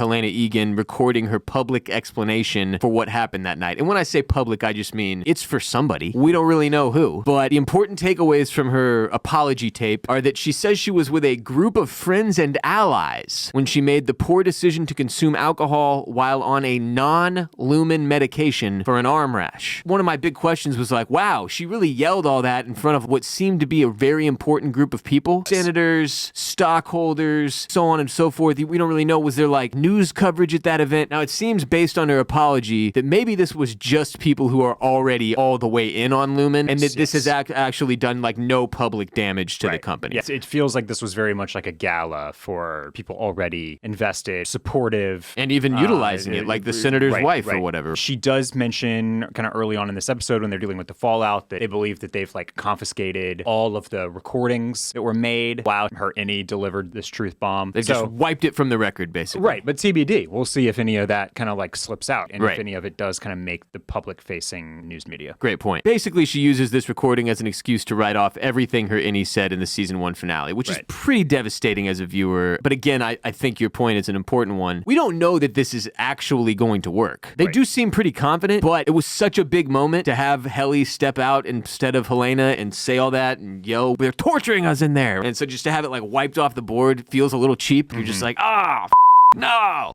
Helena Egan recording her public explanation for what happened that night. And when I say public, I just mean it's for somebody. We don't really know who. But the important takeaways from her apology tape are that she says she was with a group of friends and allies when she made the poor decision to consume alcohol while on a non-Lumon medication for an arm rash. One of my big questions was like, wow, she really yelled all that in front of what seemed to be a very important group of people. Senators, stockholders, so on and so forth. We don't really know. Was there like news coverage at that event? Now, it seems based on her apology that maybe this was just people who are already all the way in on Lumon, and that this has actually done like no public damage to the company. Yes, it feels like this was very much like a gala for people already invested, supportive. And even utilizing it, like the senator's wife or whatever. She does mention kind of early on in this episode when they're dealing with the fallout that they believe that they've like confiscated all of the recordings that were made while her innie delivered this truth bomb. They've just wiped it from the record, basically. Right, but TBD. We'll see if any of that kind of like slips out and if any of it does kind of make the public-facing news media. Great point. Basically, she uses this recording as an excuse to write off everything her innie said in the season 1 finale, which is pretty devastating as a viewer. But again, I think your point is an important one. We don't know that this is actually going to work. They do seem pretty confident, but it was such a big moment to have Helly step out instead of Helena and say all that and yell, they're torturing us in there. And so just to have it like wiped off the board feels a little cheap. You're just like, no.